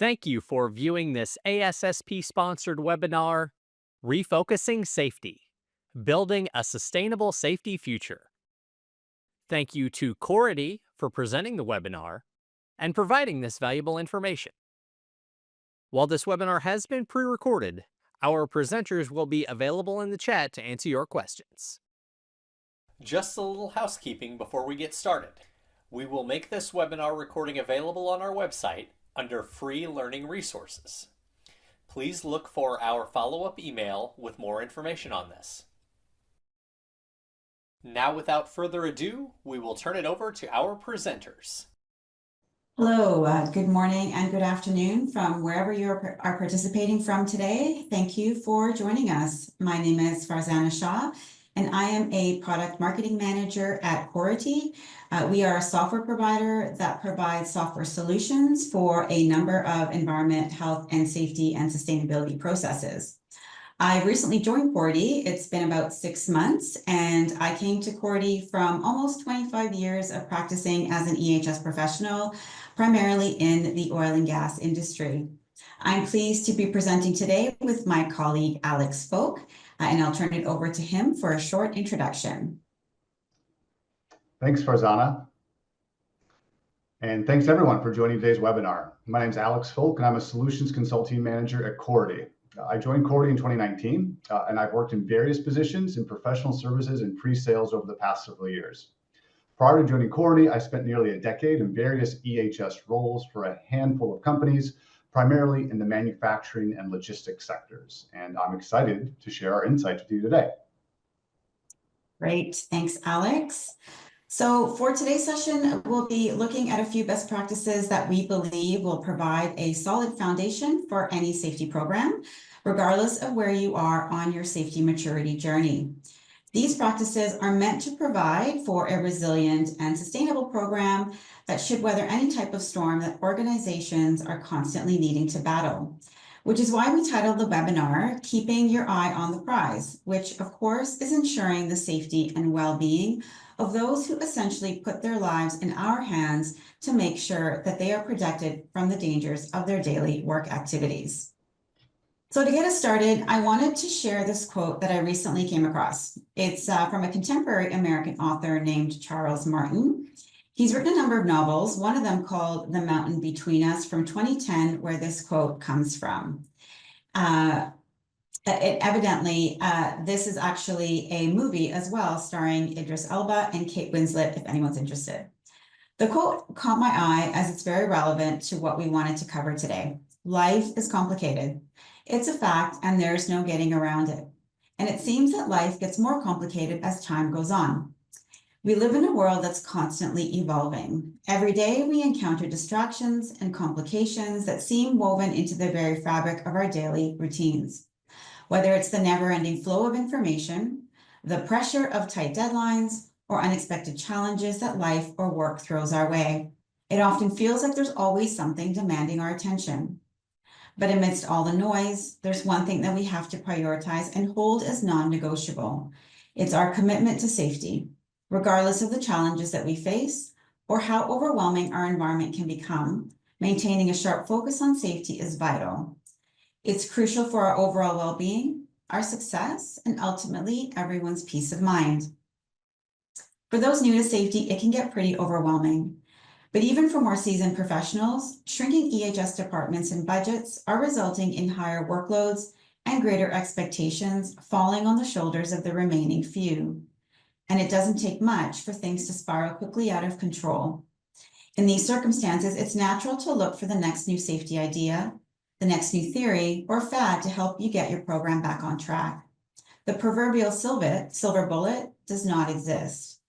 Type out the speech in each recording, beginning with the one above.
Thank you for viewing this ASSP-sponsored webinar, Refocusing Safety, Building a Sustainable Safety Future. Thank you to Cority for presenting the webinar and providing this valuable information. While this webinar has been pre-recorded, our presenters will be available in the chat to answer your questions. Just a little housekeeping before we get started. We will make this webinar recording available on our website under free learning resources. Please look for our follow-up email with more information on this. Now, without further ado, we will turn it over to our presenters. Hello, good morning and good afternoon from wherever you are participating from today. Thank you for joining us. My name is Farzana Shah, and I am a product marketing manager at Cority. We are a software provider that provides software solutions for a number of environment, health, and safety and sustainability processes. I recently joined Cority. It's been about 6 months, and I came to Cority from almost 25 years of practicing as an EHS professional, primarily in the oil and gas industry. I'm pleased to be presenting today with my colleague, Alex Folk, and I'll turn it over to him for a short introduction. Thanks, Farzana. And thanks everyone for joining today's webinar. My name is Alex Folk, and I'm a Solutions Consulting Manager at Cority. I joined Cority in 2019, and I've worked in various positions in professional services and pre-sales over the past several years. Prior to joining Cority, I spent nearly a decade in various EHS roles for a handful of companies, primarily in the manufacturing and logistics sectors. And I'm excited to share our insights with you today. Great, thanks, Alex. So for today's session, we'll be looking at a few best practices that we believe will provide a solid foundation for any safety program, regardless of where you are on your safety maturity journey. These practices are meant to provide for a resilient and sustainable program that should weather any type of storm that organizations are constantly needing to battle, which is why we titled the webinar, Keeping Your Eye on the Prize, which of course is ensuring the safety and well-being of those who essentially put their lives in our hands to make sure that they are protected from the dangers of their daily work activities. So to get us started, I wanted to share this quote that I recently came across. It's from a contemporary American author named Charles Martin. He's written a number of novels, one of them called The Mountain Between Us from 2010, where this quote comes from. This is actually a movie as well, starring Idris Elba and Kate Winslet, if anyone's interested. The quote caught my eye as it's very relevant to what we wanted to cover today. Life is complicated. It's a fact, and there's no getting around it. And it seems that life gets more complicated as time goes on. We live in a world that's constantly evolving. Every day we encounter distractions and complications that seem woven into the very fabric of our daily routines. Whether it's the never-ending flow of information, the pressure of tight deadlines, or unexpected challenges that life or work throws our way, it often feels like there's always something demanding our attention. But amidst all the noise, there's one thing that we have to prioritize and hold as non-negotiable. It's our commitment to safety. Regardless of the challenges that we face or how overwhelming our environment can become, maintaining a sharp focus on safety is vital. It's crucial for our overall well-being, our success, and ultimately everyone's peace of mind. For those new to safety, it can get pretty overwhelming. But even for more seasoned professionals, shrinking EHS departments and budgets are resulting in higher workloads and greater expectations falling on the shoulders of the remaining few. And it doesn't take much for things to spiral quickly out of control. In these circumstances, it's natural to look for the next new safety idea, the next new theory, or fad to help you get your program back on track. The proverbial silver bullet does not exist.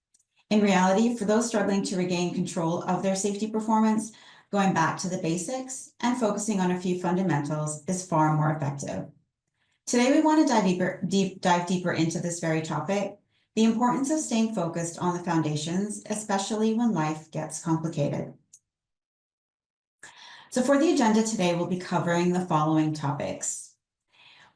In reality, for those struggling to regain control of their safety performance, going back to the basics and focusing on a few fundamentals is far more effective. Today, we want to dive deeper into this very topic, the importance of staying focused on the foundations, especially when life gets complicated. So for the agenda today, we'll be covering the following topics.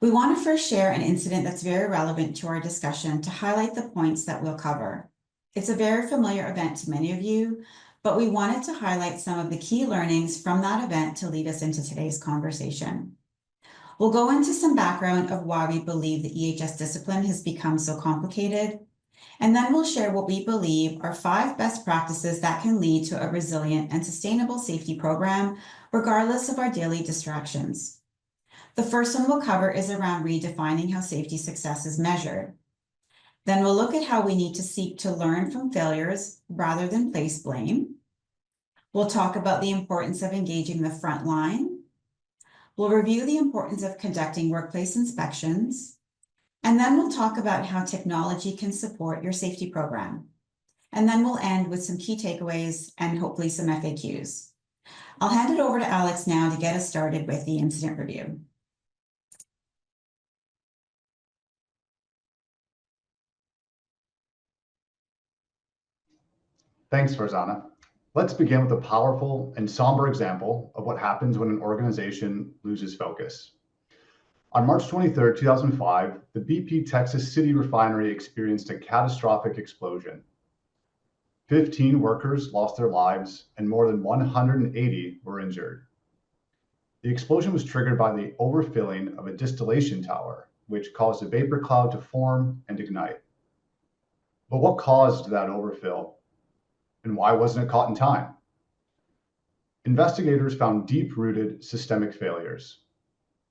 We want to first share an incident that's very relevant to our discussion to highlight the points that we'll cover. It's a very familiar event to many of you, but we wanted to highlight some of the key learnings from that event to lead us into today's conversation. We'll go into some background of why we believe the EHS discipline has become so complicated, and then we'll share what we believe are 5 best practices that can lead to a resilient and sustainable safety program, regardless of our daily distractions. The first one we'll cover is around redefining how safety success is measured. Then we'll look at how we need to seek to learn from failures rather than place blame. We'll talk about the importance of engaging the front line. We'll review the importance of conducting workplace inspections. And then we'll talk about how technology can support your safety program. And then we'll end with some key takeaways and hopefully some FAQs. I'll hand it over to Alex now to get us started with the incident review. Thanks, Farzana. Let's begin with a powerful and somber example of what happens when an organization loses focus. On March 23, 2005, the BP Texas City refinery experienced a catastrophic explosion. 15 workers lost their lives and more than 180 were injured. The explosion was triggered by the overfilling of a distillation tower, which caused a vapor cloud to form and ignite. But what caused that overfill? And why wasn't it caught in time? Investigators found deep-rooted systemic failures,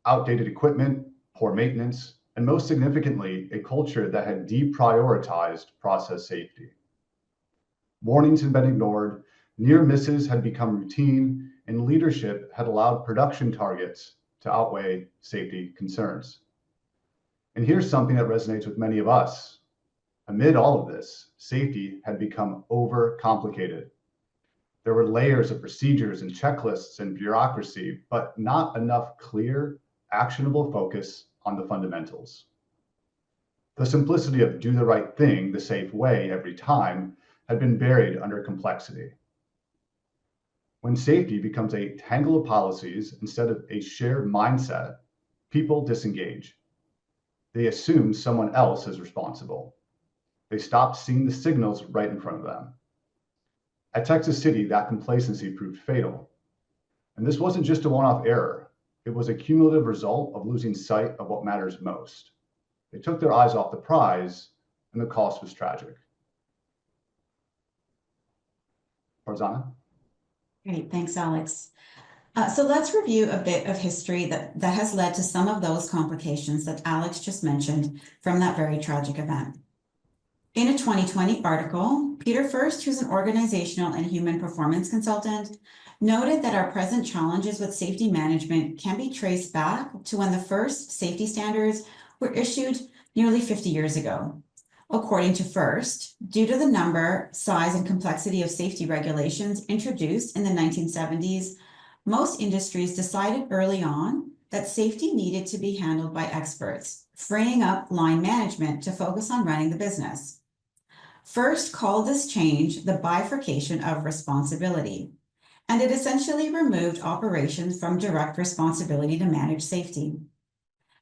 outdated equipment, poor maintenance, and most significantly, a culture that had deprioritized process safety. Warnings had been ignored, near misses had become routine, and leadership had allowed production targets to outweigh safety concerns. And here's something that resonates with many of us. Amid all of this, safety had become overcomplicated. There were layers of procedures and checklists and bureaucracy, but not enough clear, actionable focus on the fundamentals. The simplicity of do the right thing the safe way every time had been buried under complexity. When safety becomes a tangle of policies instead of a shared mindset, people disengage. They assume someone else is responsible. They stopped seeing the signals right in front of them. At Texas City, that complacency proved fatal. And this wasn't just a one-off error. It was a cumulative result of losing sight of what matters most. They took their eyes off the prize, and the cost was tragic. Farzana? Great, thanks, Alex. So let's review a bit of history that has led to some of those complications that Alex just mentioned from that very tragic event. In a 2020 article, Peter First, who's an organizational and human performance consultant, noted that our present challenges with safety management can be traced back to when the first safety standards were issued nearly 50 years ago. According to First, due to the number, size, and complexity of safety regulations introduced in the 1970s, most industries decided early on that safety needed to be handled by experts, freeing up line management to focus on running the business. First called this change the bifurcation of responsibility, and it essentially removed operations from direct responsibility to manage safety.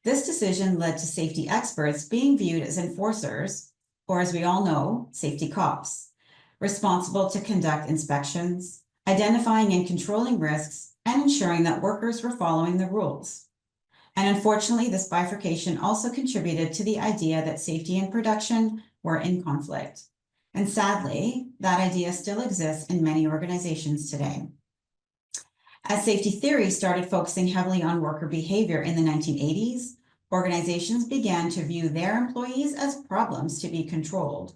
This decision led to safety experts being viewed as enforcers, or as we all know, safety cops, responsible to conduct inspections, identifying and controlling risks, and ensuring that workers were following the rules. And unfortunately, this bifurcation also contributed to the idea that safety and production were in conflict. And sadly, that idea still exists in many organizations today. As safety theory started focusing heavily on worker behavior in the 1980s, organizations began to view their employees as problems to be controlled.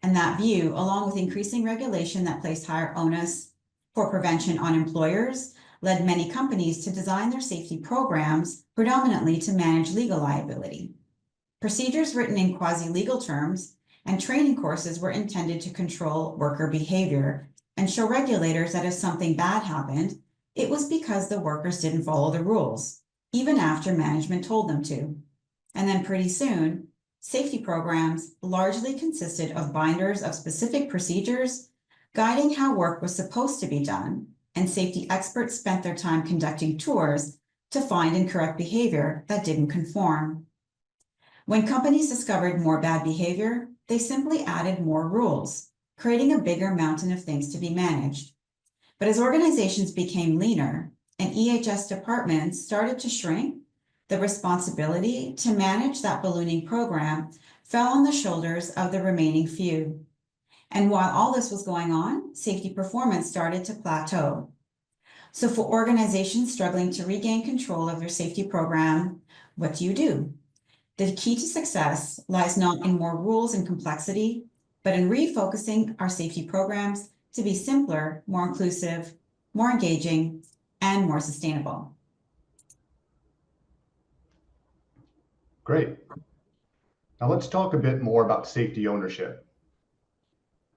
And that view, along with increasing regulation that placed higher onus for prevention on employers, led many companies to design their safety programs predominantly to manage legal liability. Procedures written in quasi-legal terms and training courses were intended to control worker behavior and show regulators that if something bad happened, it was because the workers didn't follow the rules, even after management told them to. And then pretty soon, safety programs largely consisted of binders of specific procedures guiding how work was supposed to be done, and safety experts spent their time conducting tours to find and correct behavior that didn't conform. When companies discovered more bad behavior, they simply added more rules, creating a bigger mountain of things to be managed. But as organizations became leaner and EHS departments started to shrink, the responsibility to manage that ballooning program fell on the shoulders of the remaining few. And while all this was going on, safety performance started to plateau. So for organizations struggling to regain control of their safety program, what do? The key to success lies not in more rules and complexity, but in refocusing our safety programs to be simpler, more inclusive, more engaging, and more sustainable. Great. Now let's talk a bit more about safety ownership.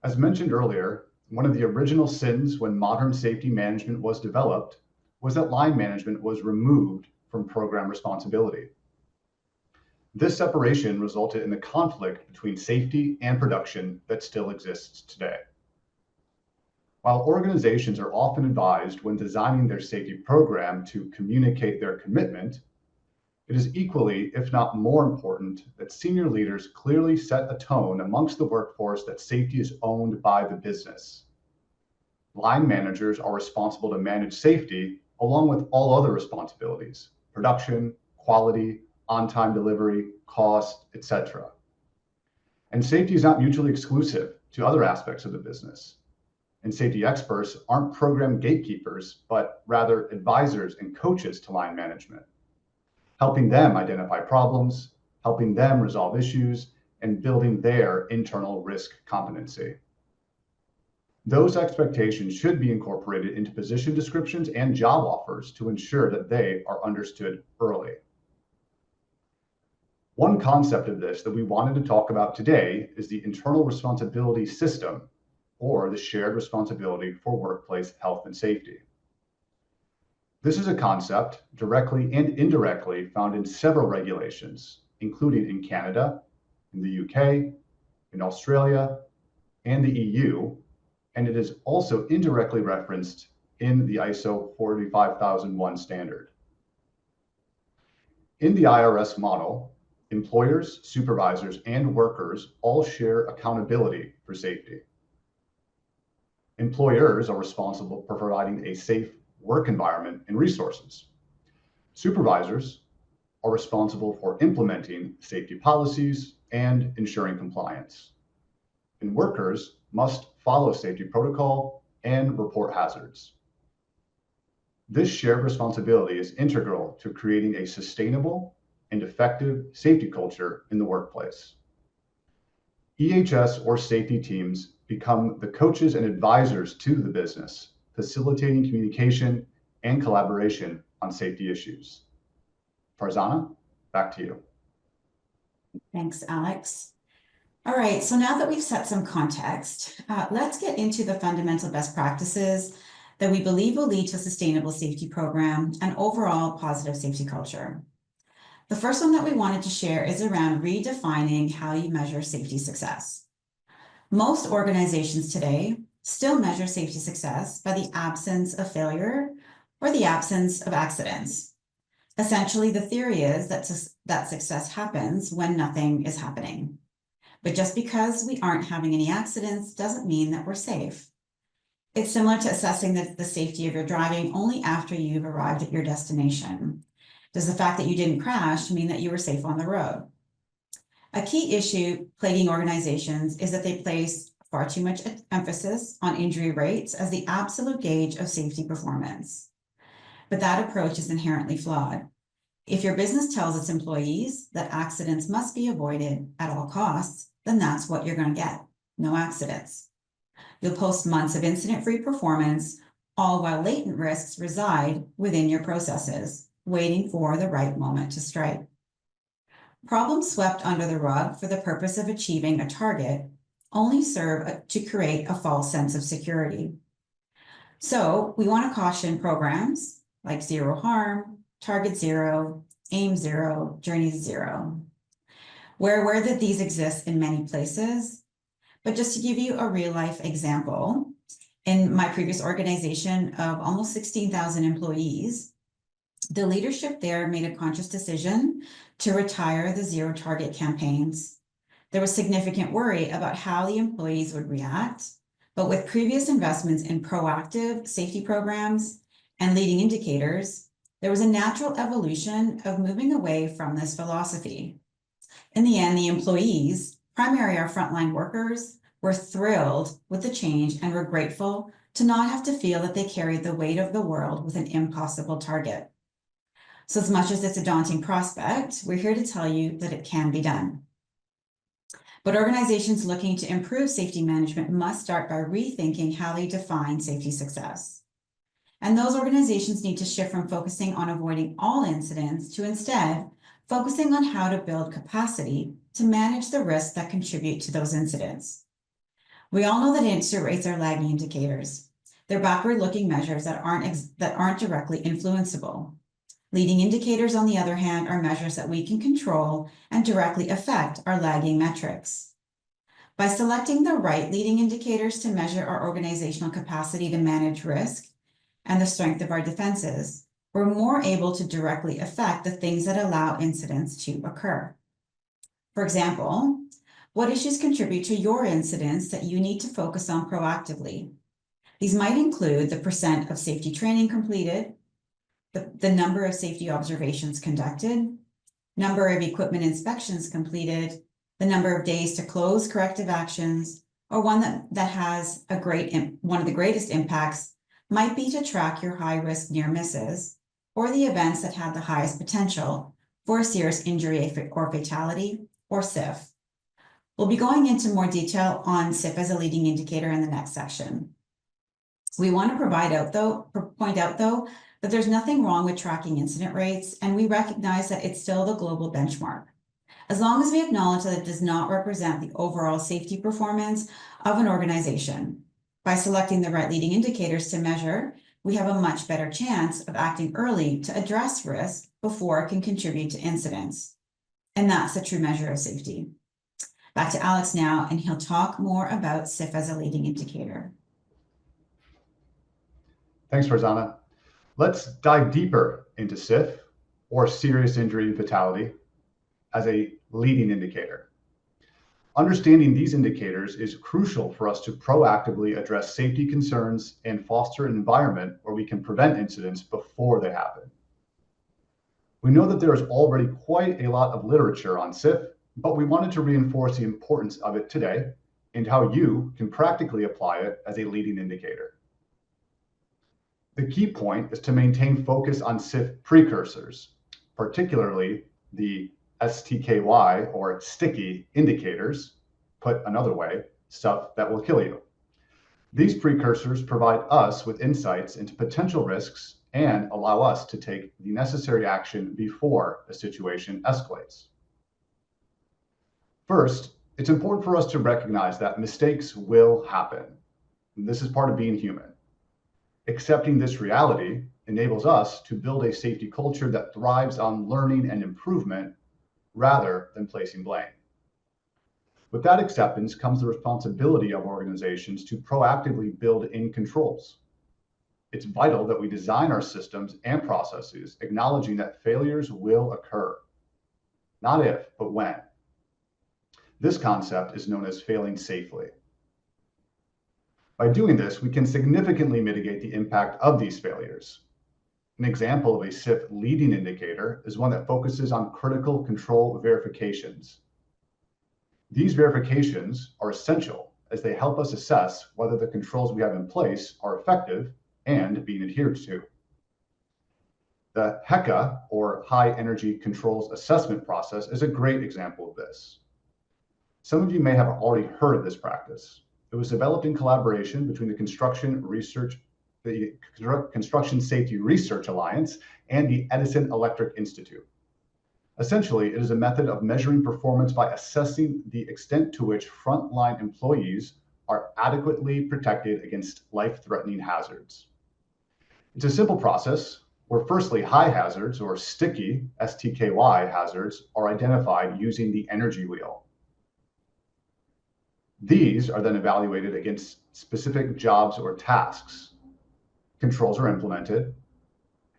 As mentioned earlier, one of the original sins when modern safety management was developed was that line management was removed from program responsibility. This separation resulted in the conflict between safety and production that still exists today. While organizations are often advised when designing their safety program to communicate their commitment, it is equally, if not more important, that senior leaders clearly set a tone amongst the workforce that safety is owned by the business. Line managers are responsible to manage safety along with all other responsibilities: production, quality, on-time delivery, cost, etc. And safety is not mutually exclusive to other aspects of the business. And safety experts aren't program gatekeepers, but rather advisors and coaches to line management, helping them identify problems, helping them resolve issues, and building their internal risk competency. Those expectations should be incorporated into position descriptions and job offers to ensure that they are understood early. One concept of this that we wanted to talk about today is the internal responsibility system, or the shared responsibility for workplace health and safety. This is a concept directly and indirectly found in several regulations, including in Canada, in the UK, in Australia, and the EU, and it is also indirectly referenced in the ISO 45001 standard. In the IRS model, employers, supervisors, and workers all share accountability for safety. Employers are responsible for providing a safe work environment and resources. Supervisors are responsible for implementing safety policies and ensuring compliance. And workers must follow safety protocol and report hazards. This shared responsibility is integral to creating a sustainable and effective safety culture in the workplace. EHS or safety teams become the coaches and advisors to the business, facilitating communication and collaboration on safety issues. Farzana, back to you. Thanks, Alex. All right, so now that we've set some context, let's get into the fundamental best practices that we believe will lead to a sustainable safety program and overall positive safety culture. The first one that we wanted to share is around redefining how you measure safety success. Most organizations today still measure safety success by the absence of failure or the absence of accidents. Essentially, the theory is that success happens when nothing is happening. But just because we aren't having any accidents doesn't mean that we're safe. It's similar to assessing the safety of your driving only after you've arrived at your destination. Does the fact that you didn't crash mean that you were safe on the road? A key issue plaguing organizations is that they place far too much emphasis on injury rates as the absolute gauge of safety performance. But that approach is inherently flawed. If your business tells its employees that accidents must be avoided at all costs, then that's what you're going to get. No accidents. You'll post months of incident-free performance, all while latent risks reside within your processes, waiting for the right moment to strike. Problems swept under the rug for the purpose of achieving a target only serve to create a false sense of security. So we want to caution programs like Zero Harm, Target Zero, Aim Zero, Journey Zero. We're aware that these exist in many places, but just to give you a real-life example, in my previous organization of almost 16,000 employees, the leadership there made a conscious decision to retire the zero target campaigns. There was significant worry about how the employees would react, but with previous investments in proactive safety programs and leading indicators, there was a natural evolution of moving away from this philosophy. In the end, the employees, primarily our frontline workers, were thrilled with the change and were grateful to not have to feel that they carried the weight of the world with an impossible target. So as much as it's a daunting prospect, we're here to tell you that it can be done. But organizations looking to improve safety management must start by rethinking how they define safety success. And those organizations need to shift from focusing on avoiding all incidents to instead focusing on how to build capacity to manage the risks that contribute to those incidents. We all know that incident rates are lagging indicators. They're backward-looking measures that aren't directly influenceable. Leading indicators, on the other hand, are measures that we can control and directly affect our lagging metrics. By selecting the right leading indicators to measure our organizational capacity to manage risk and the strength of our defenses, we're more able to directly affect the things that allow incidents to occur. For example, what issues contribute to your incidents that you need to focus on proactively? These might include the percent of safety training completed, the number of safety observations conducted, number of equipment inspections completed, the number of days to close corrective actions, or one that has one of the greatest impacts might be to track your high-risk near misses, or the events that have the highest potential for a serious injury or fatality, or SIF. We'll be going into more detail on SIF as a leading indicator in the next section. We want to point out though, that there's nothing wrong with tracking incident rates, and we recognize that it's still the global benchmark. As long as we acknowledge that it does not represent the overall safety performance of an organization. By selecting the right leading indicators to measure, we have a much better chance of acting early to address risk before it can contribute to incidents. And that's the true measure of safety. Back to Alex now, and he'll talk more about SIF as a leading indicator. Thanks, Farzana. Let's dive deeper into SIF, or serious injury and fatality, as a leading indicator. Understanding these indicators is crucial for us to proactively address safety concerns and foster an environment where we can prevent incidents before they happen. We know that there is already quite a lot of literature on SIF, but we wanted to reinforce the importance of it today and how you can practically apply it as a leading indicator. The key point is to maintain focus on SIF precursors, particularly the STKY or sticky indicators, put another way, stuff that will kill you. These precursors provide us with insights into potential risks and allow us to take the necessary action before a situation escalates. First, it's important for us to recognize that mistakes will happen. This is part of being human. Accepting this reality enables us to build a safety culture that thrives on learning and improvement rather than placing blame. With that acceptance comes the responsibility of organizations to proactively build in controls. It's vital that we design our systems and processes acknowledging that failures will occur. Not if, but when. This concept is known as failing safely. By doing this, we can significantly mitigate the impact of these failures. An example of a SIF leading indicator is one that focuses on critical control verifications. These verifications are essential as they help us assess whether the controls we have in place are effective and being adhered to. The HEKA, or High Energy Controls Assessment process, is a great example of this. Some of you may have already heard of this practice. It was developed in collaboration between the Construction Safety Research Alliance and the Edison Electric Institute. Essentially, it is a method of measuring performance by assessing the extent to which frontline employees are adequately protected against life-threatening hazards. It's a simple process where firstly, high hazards or sticky STKY hazards are identified using the energy wheel. These are then evaluated against specific jobs or tasks. Controls are implemented,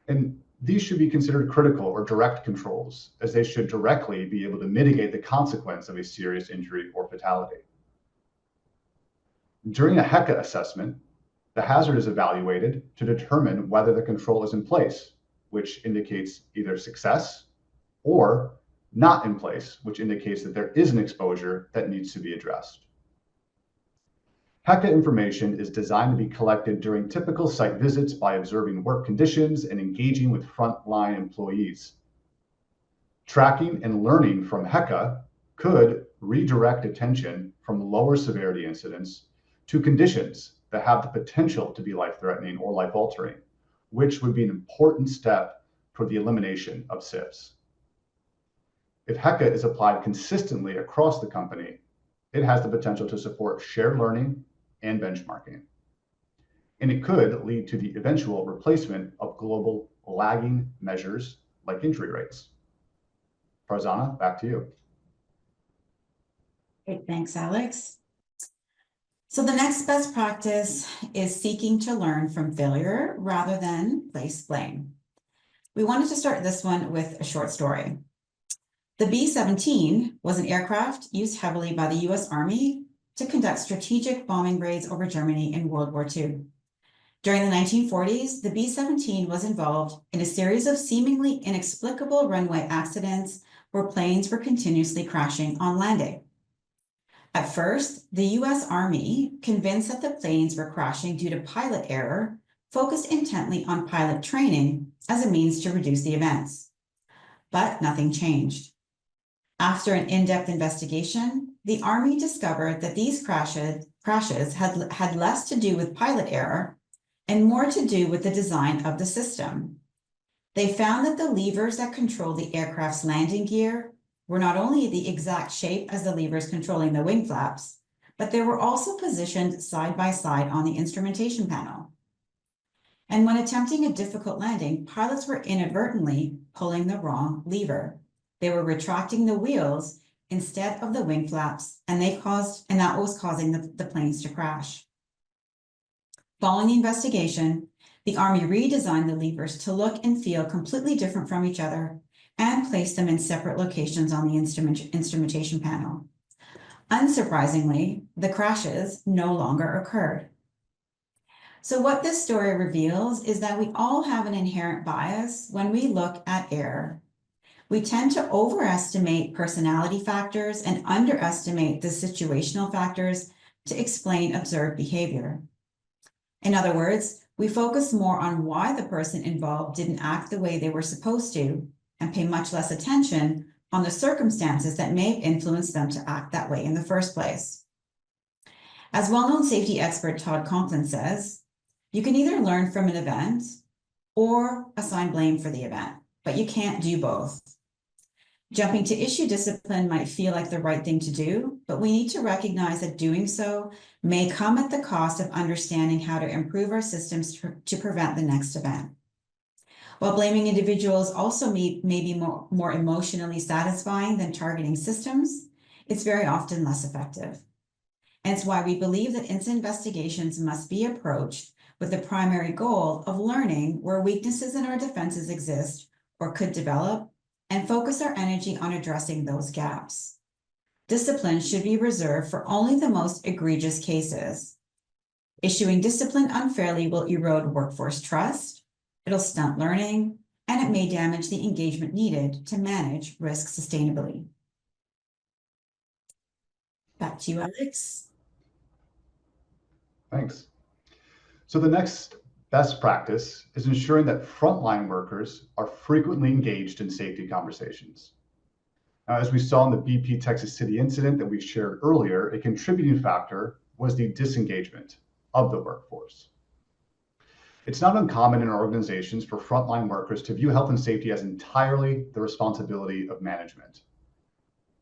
and these should be considered critical or direct controls, as they should directly be able to mitigate the consequence of a serious injury or fatality. During a HEKA assessment, the hazard is evaluated to determine whether the control is in place, which indicates either success, or not in place, which indicates that there is an exposure that needs to be addressed. HEKA information is designed to be collected during typical site visits by observing work conditions and engaging with frontline employees. Tracking and learning from HEKA could redirect attention from lower severity incidents to conditions that have the potential to be life-threatening or life-altering, which would be an important step toward the elimination of SIFs. If HEKA is applied consistently across the company, it has the potential to support shared learning and benchmarking. And it could lead to the eventual replacement of global lagging measures like injury rates. Farzana, back to you. Great, thanks, Alex. So the next best practice is seeking to learn from failure rather than place blame. We wanted to start this one with a short story. The B-17 was an aircraft used heavily by the US Army to conduct strategic bombing raids over Germany in World War II. During the 1940s, the B-17 was involved in a series of seemingly inexplicable runway accidents where planes were continuously crashing on landing. At first, the US Army, convinced that the planes were crashing due to pilot error, focused intently on pilot training as a means to reduce the events. But nothing changed. After an in-depth investigation, the Army discovered that these crashes had less to do with pilot error and more to do with the design of the system. They found that the levers that control the aircraft's landing gear were not only the exact shape as the levers controlling the wing flaps, but they were also positioned side by side on the instrumentation panel. And when attempting a difficult landing, pilots were inadvertently pulling the wrong lever. They were retracting the wheels instead of the wing flaps, and that was causing the planes to crash. Following the investigation, the Army redesigned the levers to look and feel completely different from each other and placed them in separate locations on the instrumentation panel. Unsurprisingly, the crashes no longer occurred. So what this story reveals is that we all have an inherent bias when we look at error. We tend to overestimate personality factors and underestimate the situational factors to explain observed behavior. In other words, we focus more on why the person involved didn't act the way they were supposed to and pay much less attention on the circumstances that may have influenced them to act that way in the first place. As well-known safety expert Todd Conklin says, you can either learn from an event or assign blame for the event, but you can't do both. Jumping to issue discipline might feel like the right thing to do, but we need to recognize that doing so may come at the cost of understanding how to improve our systems to prevent the next event. While blaming individuals also may be more emotionally satisfying than targeting systems, it's very often less effective. And it's why we believe that incident investigations must be approached with the primary goal of learning where weaknesses in our defenses exist or could develop, and focus our energy on addressing those gaps. Discipline should be reserved for only the most egregious cases. Issuing discipline unfairly will erode workforce trust, it'll stunt learning, and it may damage the engagement needed to manage risk sustainably. Back to you, Alex. Thanks. So the next best practice is ensuring that frontline workers are frequently engaged in safety conversations. Now, as we saw in the BP Texas City incident that we shared earlier, a contributing factor was the disengagement of the workforce. It's not uncommon in organizations for frontline workers to view health and safety as entirely the responsibility of management.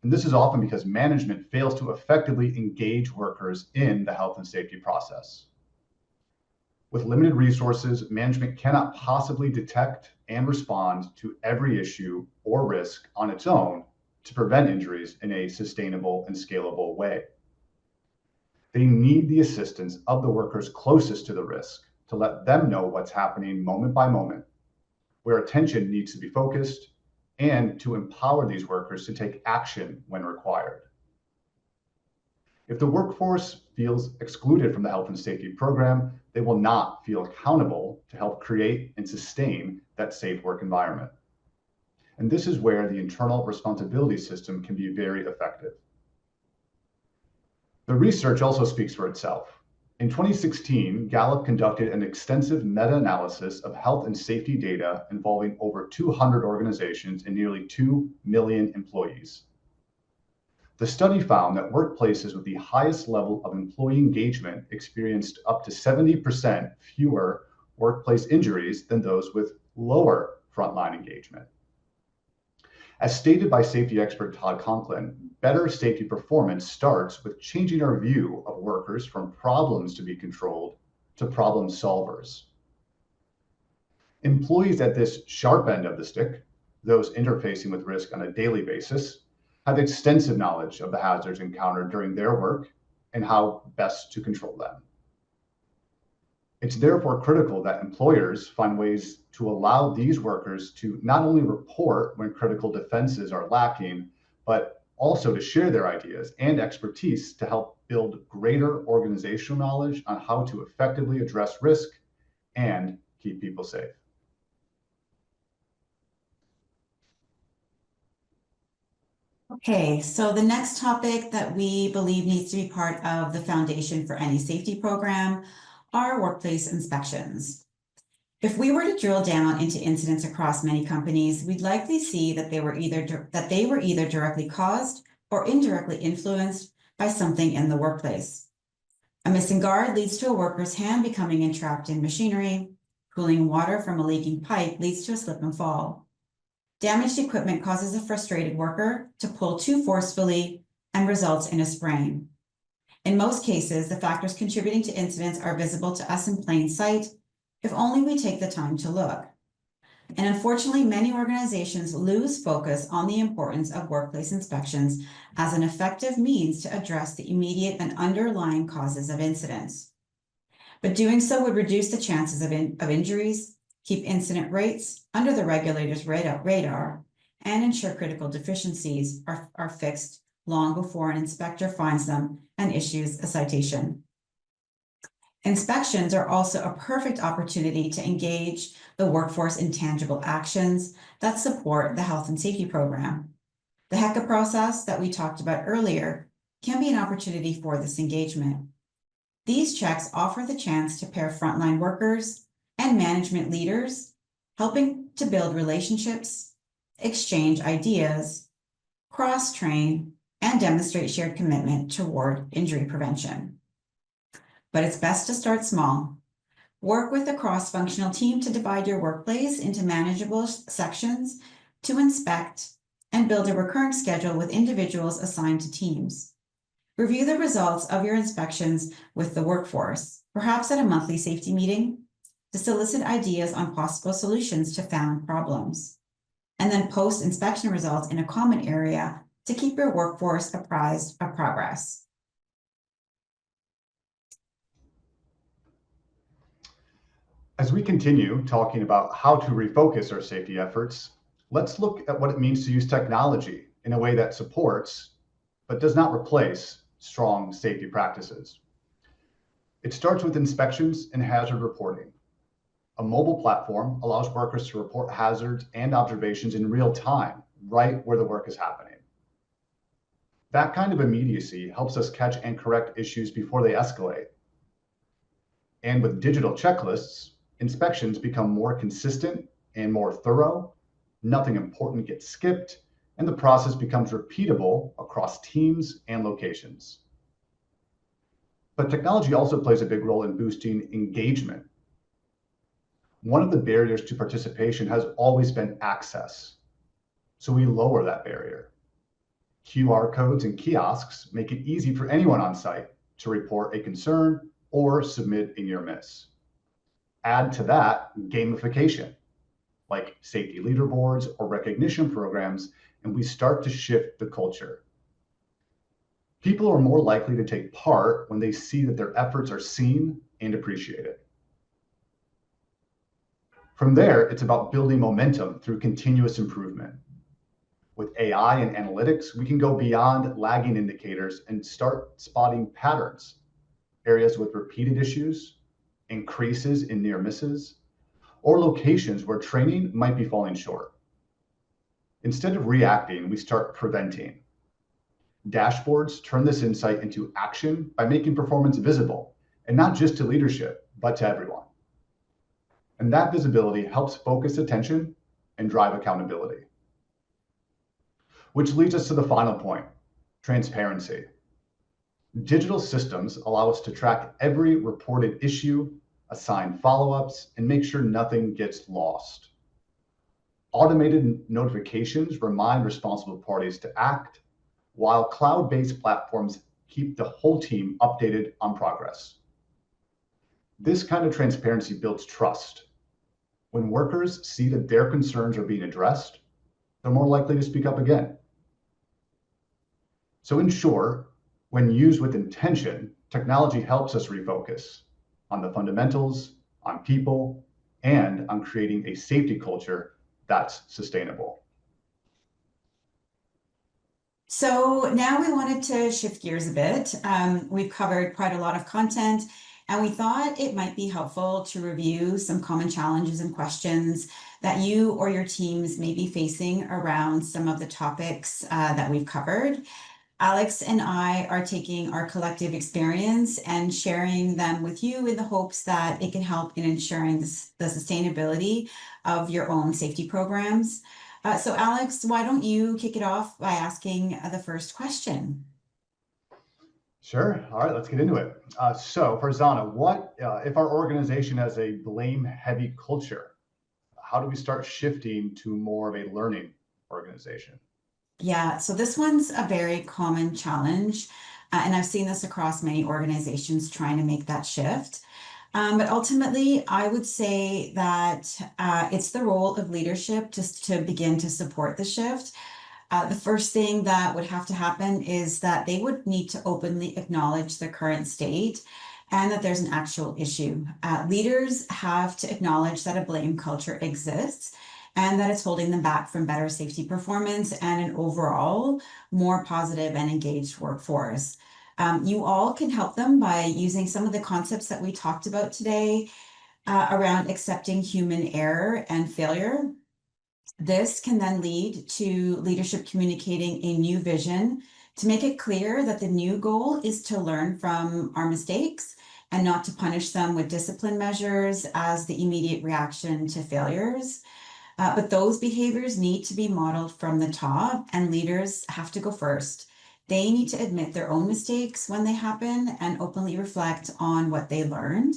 And this is often because management fails to effectively engage workers in the health and safety process. With limited resources, management cannot possibly detect and respond to every issue or risk on its own to prevent injuries in a sustainable and scalable way. They need the assistance of the workers closest to the risk to let them know what's happening moment by moment, where attention needs to be focused, and to empower these workers to take action when required. If the workforce feels excluded from the health and safety program, they will not feel accountable to help create and sustain that safe work environment. And this is where the internal responsibility system can be very effective. The research also speaks for itself. In 2016, Gallup conducted an extensive meta-analysis of health and safety data involving over 200 organizations and nearly 2 million employees. The study found that workplaces with the highest level of employee engagement experienced up to 70% fewer workplace injuries than those with lower frontline engagement. As stated by safety expert Todd Conklin, better safety performance starts with changing our view of workers from problems to be controlled to problem solvers. Employees at this sharp end of the stick, those interfacing with risk on a daily basis, have extensive knowledge of the hazards encountered during their work and how best to control them. It's therefore critical that employers find ways to allow these workers to not only report when critical defenses are lacking, but also to share their ideas and expertise to help build greater organizational knowledge on how to effectively address risk and keep people safe. Okay, so the next topic that we believe needs to be part of the foundation for any safety program are workplace inspections. If we were to drill down into incidents across many companies, we'd likely see that they were either directly caused or indirectly influenced by something in the workplace. A missing guard leads to a worker's hand becoming entrapped in machinery. Cooling water from a leaking pipe leads to a slip and fall. Damaged equipment causes a frustrated worker to pull too forcefully and results in a sprain. In most cases, the factors contributing to incidents are visible to us in plain sight, if only we take the time to look. And unfortunately, many organizations lose focus on the importance of workplace inspections as an effective means to address the immediate and underlying causes of incidents. But doing so would reduce the chances of injuries, keep incident rates under the regulator's radar, and ensure critical deficiencies are fixed long before an inspector finds them and issues a citation. Inspections are also a perfect opportunity to engage the workforce in tangible actions that support the health and safety program. The HEKA process that we talked about earlier can be an opportunity for this engagement. These checks offer the chance to pair frontline workers and management leaders, helping to build relationships, exchange ideas, cross-train, and demonstrate shared commitment toward injury prevention. But it's best to start small. Work with a cross-functional team to divide your workplace into manageable sections to inspect and build a recurring schedule with individuals assigned to teams. Review the results of your inspections with the workforce, perhaps at a monthly safety meeting, to solicit ideas on possible solutions to found problems, and then post inspection results in a common area to keep your workforce apprised of progress. As we continue talking about how to refocus our safety efforts, let's look at what it means to use technology in a way that supports, but does not replace, strong safety practices. It starts with inspections and hazard reporting. A mobile platform allows workers to report hazards and observations in real time, right where the work is happening. That kind of immediacy helps us catch and correct issues before they escalate. And with digital checklists, inspections become more consistent and more thorough, nothing important gets skipped, and the process becomes repeatable across teams and locations. But technology also plays a big role in boosting engagement. One of the barriers to participation has always been access, so we lower that barrier. QR codes and kiosks make it easy for anyone on site to report a concern or submit a near miss. Add to that gamification, like safety leaderboards or recognition programs, and we start to shift the culture. People are more likely to take part when they see that their efforts are seen and appreciated. From there, it's about building momentum through continuous improvement. With AI and analytics, we can go beyond lagging indicators and start spotting patterns, areas with repeated issues, increases in near misses, or locations where training might be falling short. Instead of reacting, we start preventing. Dashboards turn this insight into action by making performance visible, and not just to leadership, but to everyone. And that visibility helps focus attention and drive accountability. Which leads us to the final point, transparency. Digital systems allow us to track every reported issue, assign follow-ups, and make sure nothing gets lost. Automated notifications remind responsible parties to act, while cloud-based platforms keep the whole team updated on progress. This kind of transparency builds trust. When workers see that their concerns are being addressed, they're more likely to speak up again. So in short, when used with intention, technology helps us refocus on the fundamentals, on people, and on creating a safety culture that's sustainable. So now we wanted to shift gears a bit. We've covered quite a lot of content, and we thought it might be helpful to review some common challenges and questions that you or your teams may be facing around some of the topics that we've covered. Alex and I are taking our collective experience and sharing them with you in the hopes that it can help in ensuring the sustainability of your own safety programs. So Alex, why don't you kick it off by asking the first question? Sure. All right, let's get into it. So Farzana, what if our organization has a blame-heavy culture? How do we start shifting to more of a learning organization? Yeah, so this one's a very common challenge, and I've seen this across many organizations trying to make that shift. But ultimately, I would say that it's the role of leadership just to begin to support the shift. The first thing that would have to happen is that they would need to openly acknowledge the current state and that there's an actual issue. Leaders have to acknowledge that a blame culture exists and that it's holding them back from better safety performance and an overall more positive and engaged workforce. You all can help them by using some of the concepts that we talked about today around accepting human error and failure. This can then lead to leadership communicating a new vision to make it clear that the new goal is to learn from our mistakes and not to punish them with discipline measures as the immediate reaction to failures. But those behaviors need to be modeled from the top, and leaders have to go first. They need to admit their own mistakes when they happen and openly reflect on what they learned.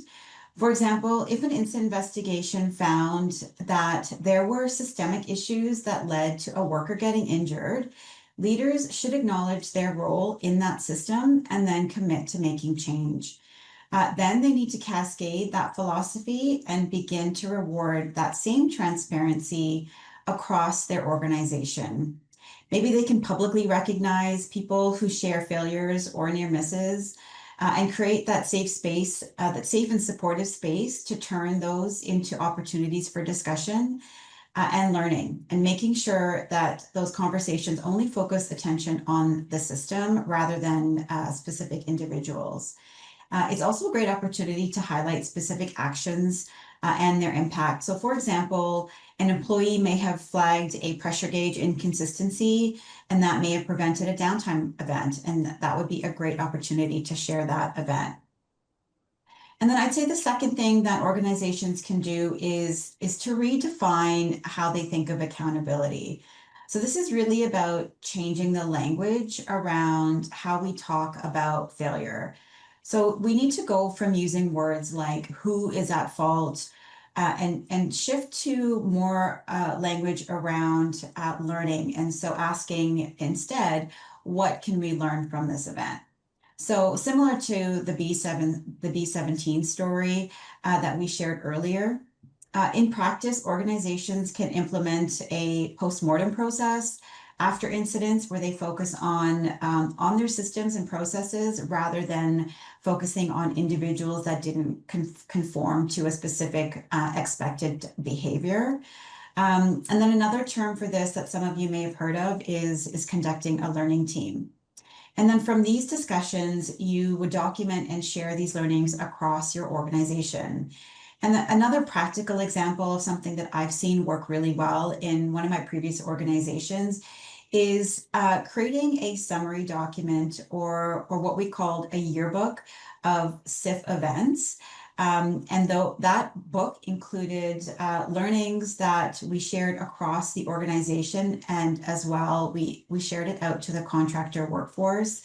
For example, if an incident investigation found that there were systemic issues that led to a worker getting injured, leaders should acknowledge their role in that system and then commit to making change. Then they need to cascade that philosophy and begin to reward that same transparency across their organization. Maybe they can publicly recognize people who share failures or near misses and create that safe space, that safe and supportive space to turn those into opportunities for discussion and learning, and making sure that those conversations only focus attention on the system rather than specific individuals. It's also a great opportunity to highlight specific actions and their impact. So for example, an employee may have flagged a pressure gauge inconsistency, and that may have prevented a downtime event, and that would be a great opportunity to share that event. And then I'd say the second thing that organizations can do is to redefine how they think of accountability. So this is really about changing the language around how we talk about failure. So we need to go from using words like who is at fault and shift to more language around learning. And so asking instead, what can we learn from this event? So similar to the B17 story that we shared earlier, in practice, organizations can implement a postmortem process after incidents where they focus on their systems and processes rather than focusing on individuals that didn't conform to a specific expected behavior. And then another term for this that some of you may have heard of is conducting a learning team. And then from these discussions, you would document and share these learnings across your organization. And another practical example of something that I've seen work really well in one of my previous organizations is creating a summary document or what we called a yearbook of SIF events. And though that book included learnings that we shared across the organization, and as well, we shared it out to the contractor workforce.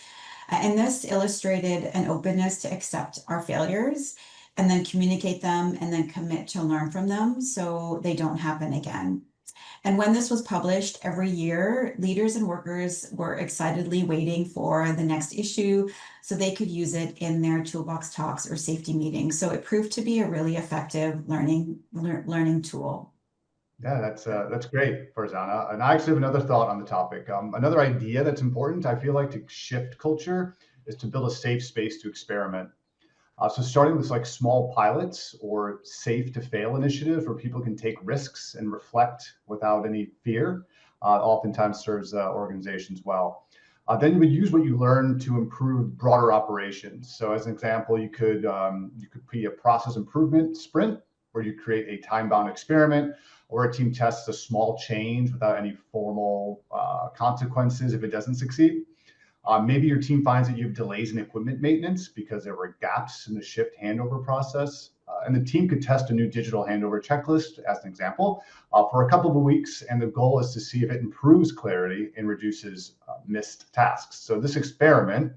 And this illustrated an openness to accept our failures and then communicate them and then commit to learn from them so they don't happen again. And when this was published every year, leaders and workers were excitedly waiting for the next issue so they could use it in their toolbox talks or safety meetings. So it proved to be a really effective learning tool. Yeah, that's great, Farzana. And I actually have another thought on the topic. Another idea that's important, I feel like, to shift culture is to build a safe space to experiment. So starting with like small pilots or safe to fail initiative where people can take risks and reflect without any fear, oftentimes serves organizations well. Then you would use what you learn to improve broader operations. So as an example, you could be a process improvement sprint where you create a time-bound experiment or a team tests a small change without any formal consequences if it doesn't succeed. Maybe your team finds that you have delays in equipment maintenance because there were gaps in the shift handover process. And the team could test a new digital handover checklist, as an example, for a couple of weeks. And the goal is to see if it improves clarity and reduces missed tasks. So this experiment,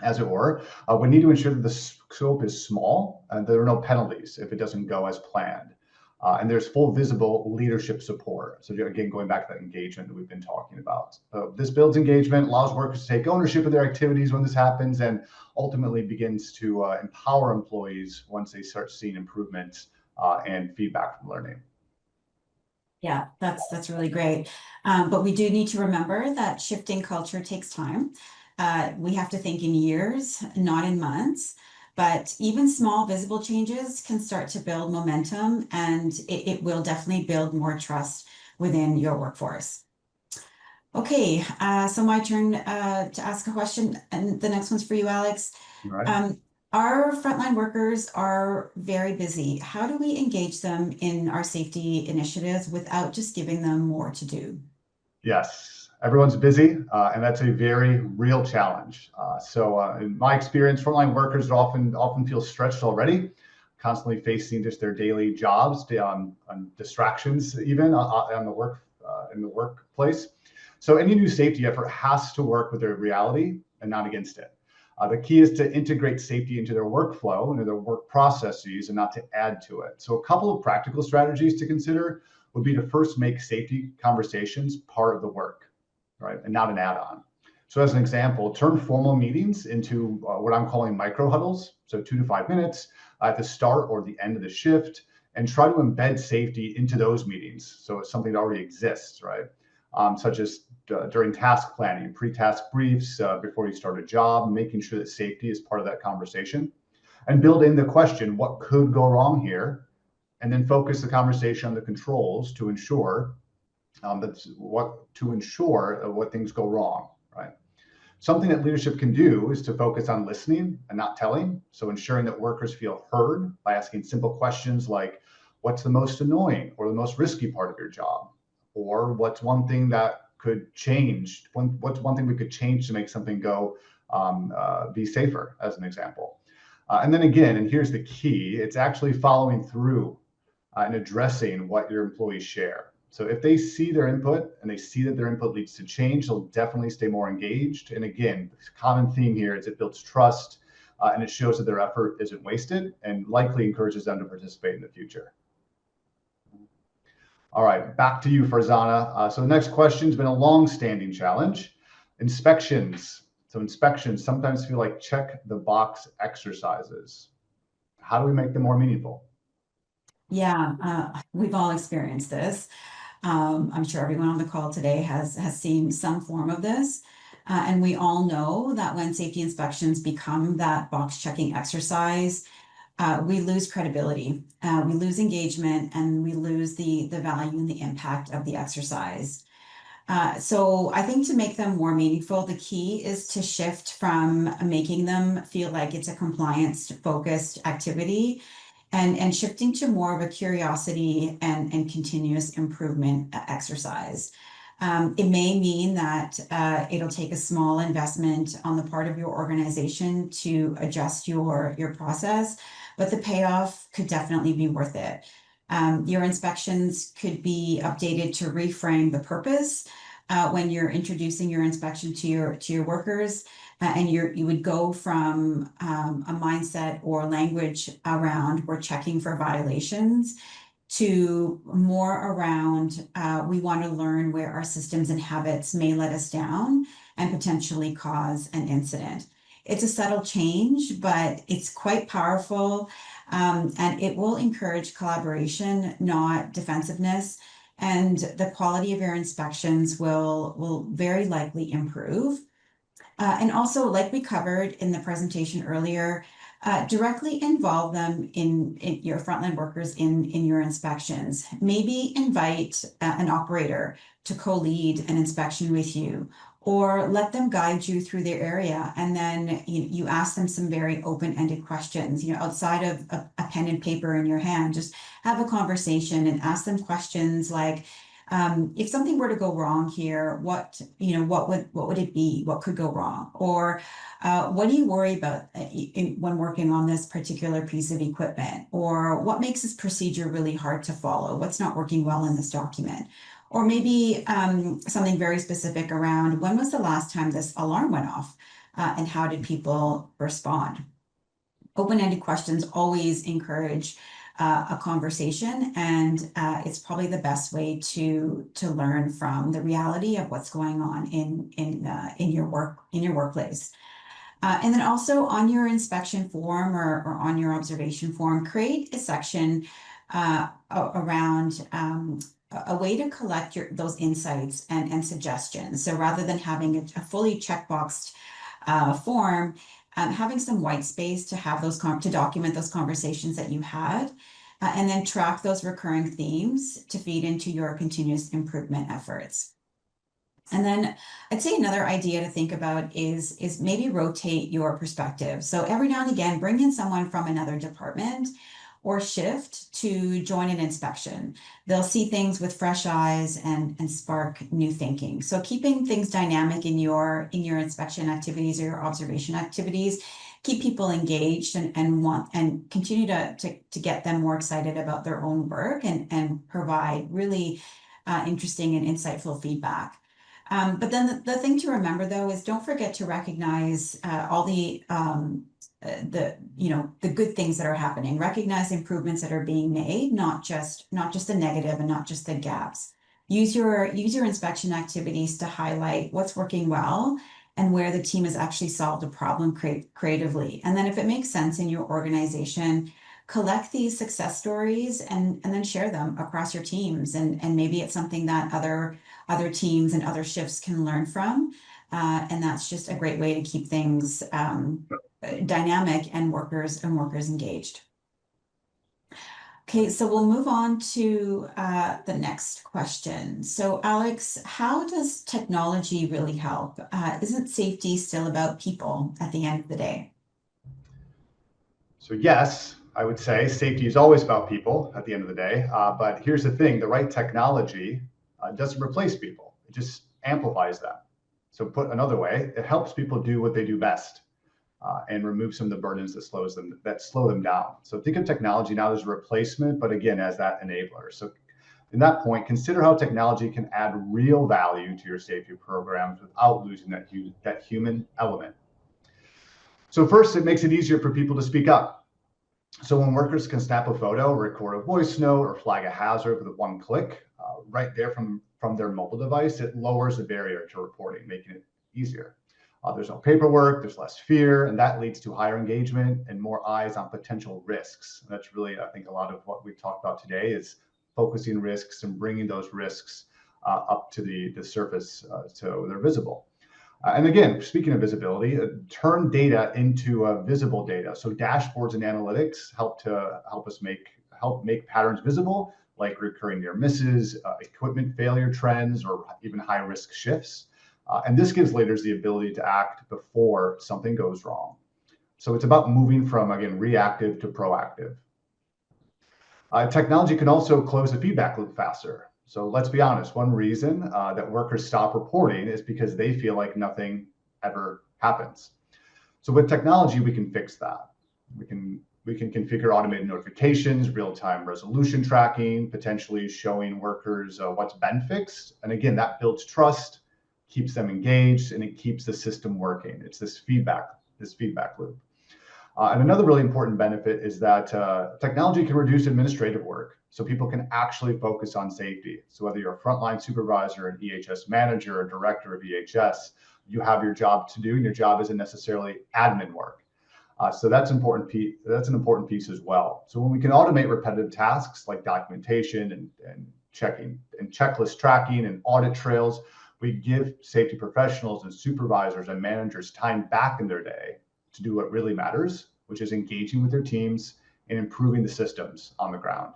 as it were, would need to ensure that the scope is small and there are no penalties if it doesn't go as planned. And there's full visible leadership support. So again, going back to that engagement that we've been talking about. This builds engagement, allows workers to take ownership of their activities when this happens, and ultimately begins to empower employees once they start seeing improvements and feedback from learning. Yeah, that's really great. But we do need to remember that shifting culture takes time. We have to think in years, not in months. But even small visible changes can start to build momentum, and it will definitely build more trust within your workforce. Okay, so my turn to ask a question, and the next one's for you, Alex. Right. Our frontline workers are very busy. How do we engage them in our safety initiatives without just giving them more to do? Yes, everyone's busy, and that's a very real challenge. So in my experience, frontline workers often feel stretched already, constantly facing just their daily jobs, on distractions, even on the work in the workplace. So any new safety effort has to work with their reality and not against it. The key is to integrate safety into their workflow, into their work processes, and not to add to it. So a couple of practical strategies to consider would be to first make safety conversations part of the work, right, and not an add-on. So as an example, turn formal meetings into what I'm calling micro huddles, so 2 to 5 minutes at the start or the end of the shift, and try to embed safety into those meetings. So it's something that already exists, right? Such as during task planning, pre-task briefs, before you start a job, making sure that safety is part of that conversation. And build in the question, what could go wrong here? And then focus the conversation on the controls to ensure what things go wrong, right? Something that leadership can do is to focus on listening and not telling. So ensuring that workers feel heard by asking simple questions like, what's the most annoying or the most risky part of your job? Or what's one thing that could change? What's one thing we could change to make something go be safer, as an example? And then again, and here's the key, it's actually following through and addressing what your employees share. So if they see their input and they see that their input leads to change, they'll definitely stay more engaged. And again, the common theme here is it builds trust and it shows that their effort isn't wasted and likely encourages them to participate in the future. All right, back to you, Farzana. So the next question has been a long-standing challenge. Inspections. So inspections sometimes feel like check the box exercises. How do we make them more meaningful? Yeah, we've all experienced this. I'm sure everyone on the call today has seen some form of this. And we all know that when safety inspections become that box checking exercise, we lose credibility, we lose engagement, and we lose the value and the impact of the exercise. So I think to make them more meaningful, the key is to shift from making them feel like it's a compliance-focused activity and shifting to more of a curiosity and continuous improvement exercise. It may mean that it'll take a small investment on the part of your organization to adjust your process, but the payoff could definitely be worth it. Your inspections could be updated to reframe the purpose when you're introducing your inspection to your workers, and you would go from a mindset or language around we're checking for violations to more around we want to learn where our systems and habits may let us down and potentially cause an incident. It's a subtle change, but it's quite powerful, and it will encourage collaboration, not defensiveness, and the quality of your inspections will very likely improve. And also, like we covered in the presentation earlier, directly involve them in your frontline workers in your inspections. Maybe invite an operator to co-lead an inspection with you, or let them guide you through their area. And then you ask them some very open-ended questions, outside of a pen and paper in your hand. Just have a conversation and ask them questions like, if something were to go wrong here, what would it be? What could go wrong? Or what do you worry about when working on this particular piece of equipment? Or what makes this procedure really hard to follow? What's not working well in this document? Or maybe something very specific around when was the last time this alarm went off, and how did people respond? Open-ended questions always encourage a conversation, and it's probably the best way to learn from the reality of what's going on in your workplace. And then also on your inspection form or on your observation form, create a section around a way to collect those insights and suggestions. So rather than having a fully checkboxed form, having some white space to have to document those conversations that you had, and then track those recurring themes to feed into your continuous improvement efforts. And then I'd say another idea to think about is maybe rotate your perspective. So every now and again, bring in someone from another department or shift to join an inspection. They'll see things with fresh eyes and spark new thinking. So keeping things dynamic in your inspection activities or your observation activities, keep people engaged and continue to get them more excited about their own work and provide really interesting and insightful feedback. But then the thing to remember though is don't forget to recognize all the good things that are happening. Recognize improvements that are being made, not just the negative and not just the gaps. Use your inspection activities to highlight what's working well and where the team has actually solved a problem creatively. And then if it makes sense in your organization, collect these success stories and then share them across your teams. And maybe it's something that other teams and other shifts can learn from. And that's just a great way to keep things dynamic and workers engaged. Okay, so we'll move on to the next question. So Alex, how does technology really help? Isn't safety still about people at the end of the day? So yes, I would say safety is always about people at the end of the day. But here's the thing, the right technology doesn't replace people. It just amplifies them. So put another way, it helps people do what they do best. And remove some of the burdens that slow them down. So think of technology not as a replacement, but again, as that enabler. So in that point, consider how technology can add real value to your safety programs without losing that human element. So first, it makes it easier for people to speak up. So when workers can snap a photo, record a voice note, or flag a hazard with one click, right there from their mobile device, it lowers the barrier to reporting, making it easier. There's no paperwork, there's less fear, and that leads to higher engagement and more eyes on potential risks. And that's really, I think, a lot of what we've talked about today is focusing risks and bringing those risks up to the surface so they're visible. And again, speaking of visibility, turn data into visible data. So dashboards and analytics help us make patterns visible, like recurring near misses, equipment failure trends, or even high risk shifts. And this gives leaders the ability to act before something goes wrong. So it's about moving from, again, reactive to proactive. Technology can also close the feedback loop faster. So let's be honest, one reason that workers stop reporting is because they feel like nothing ever happens. So with technology, we can fix that. We can configure automated notifications, real-time resolution tracking, potentially showing workers what's been fixed. And again, that builds trust, keeps them engaged, and it keeps the system working. It's this feedback loop. And another really important benefit is that technology can reduce administrative work, so people can actually focus on safety. So whether you're a frontline supervisor, an EHS manager, a director of EHS, you have your job to do, and your job isn't necessarily admin work. So that's important. That's an important piece as well. So when we can automate repetitive tasks like documentation and checking and checklist tracking and audit trails, we give safety professionals and supervisors and managers time back in their day to do what really matters, which is engaging with their teams and improving the systems on the ground.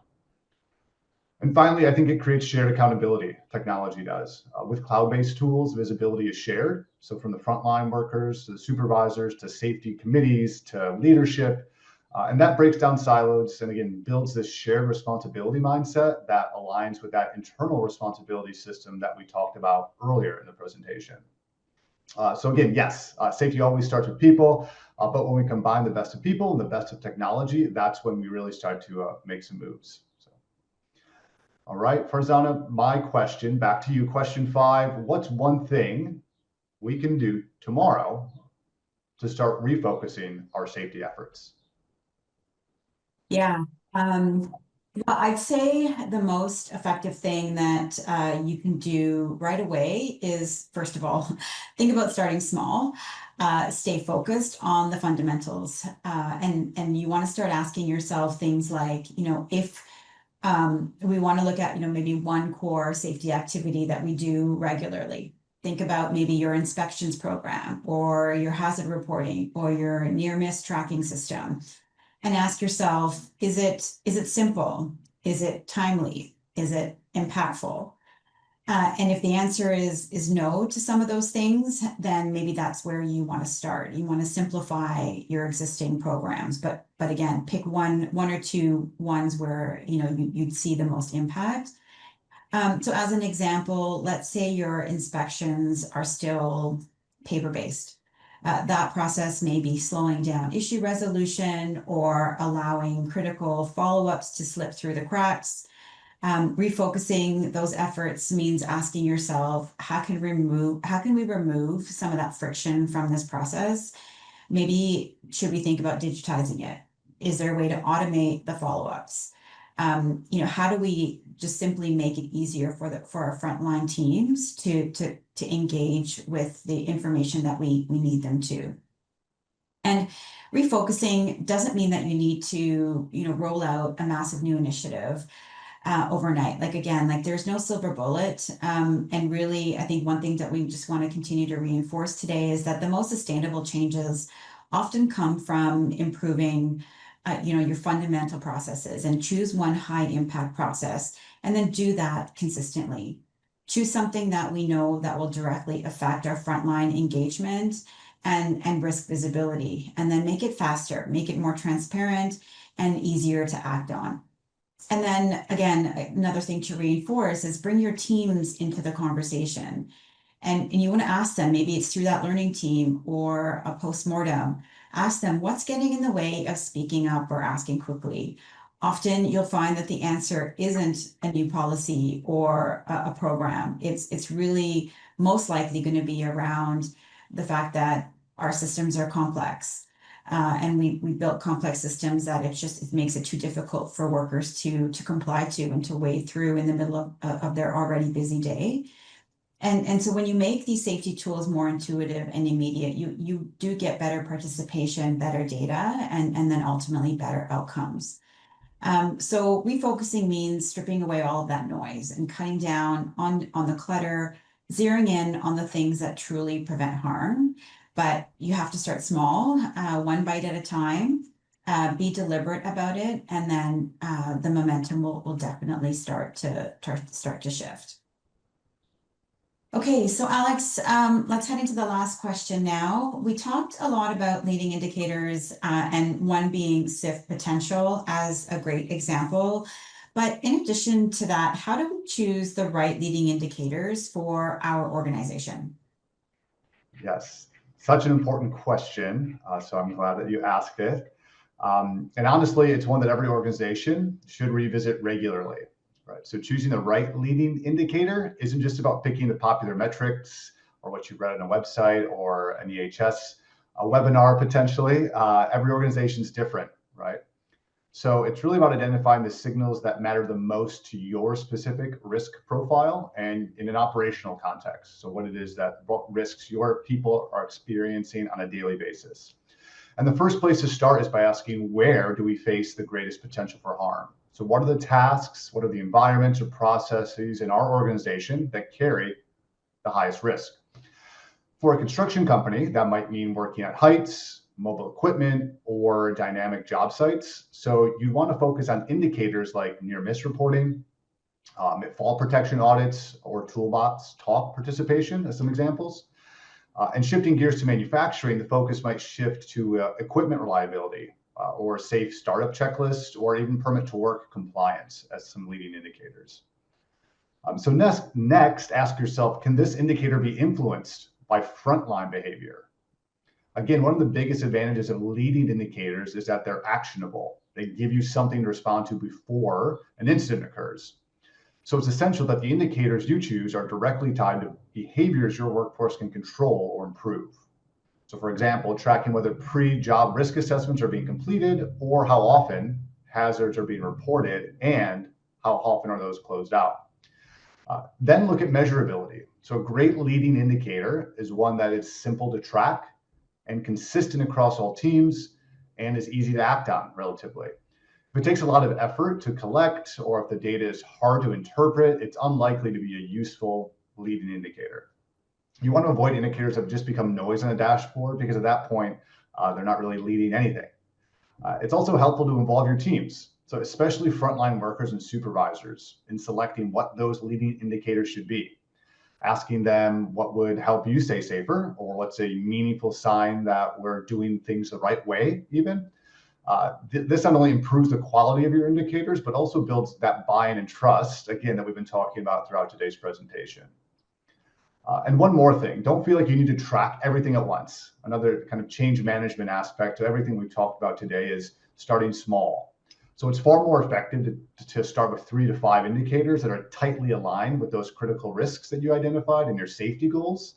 And finally, I think it creates shared accountability. Technology does. With cloud-based tools, visibility is shared. So from the frontline workers to the supervisors to safety committees to leadership, and that breaks down silos and again builds this shared responsibility mindset that aligns with that internal responsibility system that we talked about earlier in the presentation. So again, yes, safety always starts with people, but when we combine the best of people and the best of technology, that's when we really start to make some moves. So, all right, Farzana, my question back to you. Question 5, what's one thing we can do tomorrow to start refocusing our safety efforts? Yeah. Well, I'd say the most effective thing that you can do right away is, first of all, think about starting small, stay focused on the fundamentals, and you want to start asking yourself things like, if we want to look at, maybe one core safety activity that we do regularly. Think about maybe your inspections program or your hazard reporting or your near miss tracking system. And ask yourself, is it simple? Is it timely? Is it impactful? And if the answer is no to some of those things, then maybe that's where you want to start. You want to simplify your existing programs, but again, pick one or two ones where you'd see the most impact. So as an example, let's say your inspections are still paper-based. That process may be slowing down issue resolution or allowing critical follow-ups to slip through the cracks. Refocusing those efforts means asking yourself, how can we remove some of that friction from this process? Maybe should we think about digitizing it? Is there a way to automate the follow-ups? How do we just simply make it easier for our frontline teams to engage with the information that we need them to? And refocusing doesn't mean that you need to, roll out a massive new initiative overnight. There's no silver bullet. And really, I think one thing that we just want to continue to reinforce today is that the most sustainable changes often come from improving your fundamental processes, and choose one high impact process and then do that consistently. Choose something that we know that will directly affect our frontline engagement and risk visibility, and then make it faster, make it more transparent and easier to act on. And then again, another thing to reinforce is bring your teams into the conversation. And you want to ask them, maybe it's through that learning team or a postmortem, ask them what's getting in the way of speaking up or asking quickly. Often you'll find that the answer isn't a new policy or a program. It's really most likely going to be around the fact that our systems are complex. And we built complex systems that it makes it too difficult for workers to comply to and to wade through in the middle of their already busy day. And so when you make these safety tools more intuitive and immediate, you do get better participation, better data, and then ultimately better outcomes. So refocusing means stripping away all of that noise and cutting down on the clutter, zeroing in on the things that truly prevent harm. But you have to start small, one bite at a time, be deliberate about it, and then the momentum will definitely start to shift. Okay, so Alex, let's head into the last question now. We talked a lot about leading indicators and one being SIF potential as a great example. But in addition to that, how do we choose the right leading indicators for our organization? Yes, such an important question. So I'm glad that you asked it. And honestly, it's one that every organization should revisit regularly. Right. So choosing the right leading indicator isn't just about picking the popular metrics or what you read on a website or an EHS a webinar potentially. Every organization is different, right? So it's really about identifying the signals that matter the most to your specific risk profile and in an operational context. So what risks your people are experiencing on a daily basis. And the first place to start is by asking, where do we face the greatest potential for harm? So what are the tasks, what are the environments or processes in our organization that carry the highest risk? For a construction company, that might mean working at heights, mobile equipment, or dynamic job sites. So you want to focus on indicators like near miss reporting, fall protection audits, or toolbox talk participation as some examples. And shifting gears to manufacturing, the focus might shift to equipment reliability or safe startup checklists, or even permit to work compliance as some leading indicators. So next, ask yourself, can this indicator be influenced by frontline behavior? Again, one of the biggest advantages of leading indicators is that they're actionable. They give you something to respond to before an incident occurs. So it's essential that the indicators you choose are directly tied to behaviors your workforce can control or improve. So for example, tracking whether pre-job risk assessments are being completed or how often hazards are being reported and how often are those closed out. Then look at measurability. So a great leading indicator is one that is simple to track and consistent across all teams and is easy to act on relatively. If it takes a lot of effort to collect, or if the data is hard to interpret, it's unlikely to be a useful leading indicator. You want to avoid indicators that just become noise on a dashboard, because at that point, they're not really leading anything. It's also helpful to involve your teams, so especially frontline workers and supervisors, in selecting what those leading indicators should be. Asking them what would help you stay safer, or what's a meaningful sign that we're doing things the right way even. This not only improves the quality of your indicators, but also builds that buy-in and trust, again, that we've been talking about throughout today's presentation. And one more thing, don't feel like you need to track everything at once. Another kind of change management aspect to everything we've talked about today is starting small. So it's far more effective to start with 3 to 5 indicators that are tightly aligned with those critical risks that you identified in your safety goals,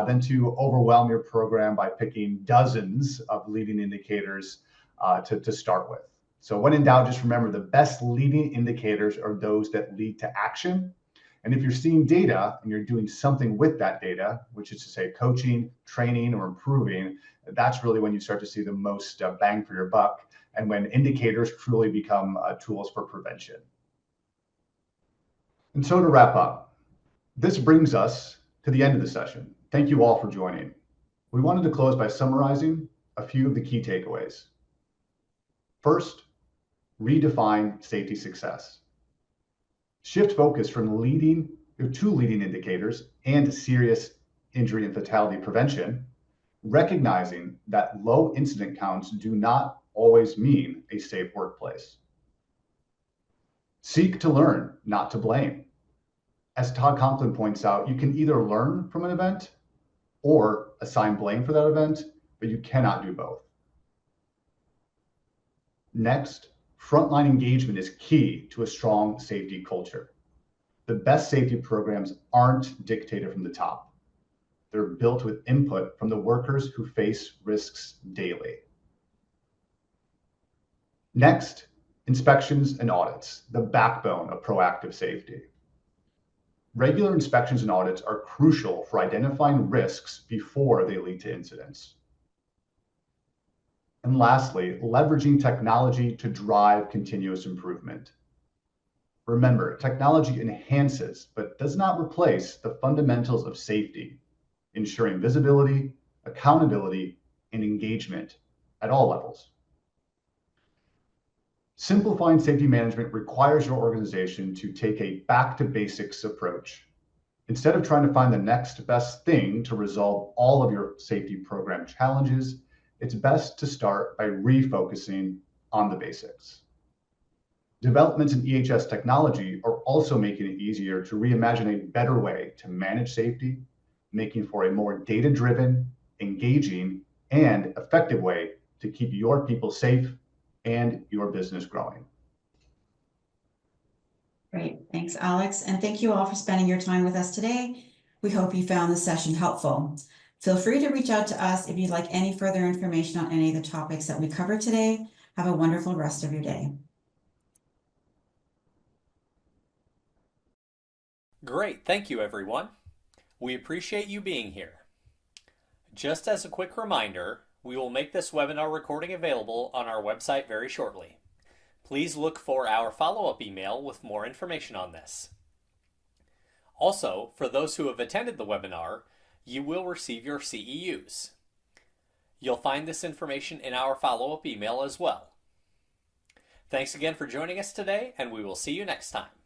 than to overwhelm your program by picking dozens of leading indicators to start with. So when in doubt, just remember the best leading indicators are those that lead to action. And if you're seeing data and you're doing something with that data, which is to say coaching, training, or improving, that's really when you start to see the most bang for your buck, and when indicators truly become tools for prevention. And so to wrap up, this brings us to the end of the session. Thank you all for joining. We wanted to close by summarizing a few of the key takeaways. First, redefine safety success. Shift focus from leading to leading indicators and serious injury and fatality prevention, recognizing that low incident counts do not always mean a safe workplace. Seek to learn, not to blame. As Todd Conklin points out, you can either learn from an event or assign blame for that event, but you cannot do both. Next, frontline engagement is key to a strong safety culture. The best safety programs aren't dictated from the top. They're built with input from the workers who face risks daily. Next, inspections and audits, the backbone of proactive safety. Regular inspections and audits are crucial for identifying risks before they lead to incidents. And lastly, leveraging technology to drive continuous improvement. Remember, technology enhances but does not replace the fundamentals of safety, ensuring visibility, accountability, and engagement at all levels. Simplifying safety management requires your organization to take a back to basics approach. Instead of trying to find the next best thing to resolve all of your safety program challenges, it's best to start by refocusing on the basics. Developments in EHS technology are also making it easier to reimagine a better way to manage safety, making for a more data-driven, engaging, and effective way to keep your people safe and your business growing. Great, thanks, Alex. And thank you all for spending your time with us today. We hope you found this session helpful. Feel free to reach out to us if you'd like any further information on any of the topics that we covered today. Have a wonderful rest of your day. Great, thank you everyone. We appreciate you being here. Just as a quick reminder, we will make this webinar recording available on our website very shortly. Please look for our follow-up email with more information on this. Also, for those who have attended the webinar, you will receive your CEUs. You'll find this information in our follow-up email as well. Thanks again for joining us today, and we will see you next time.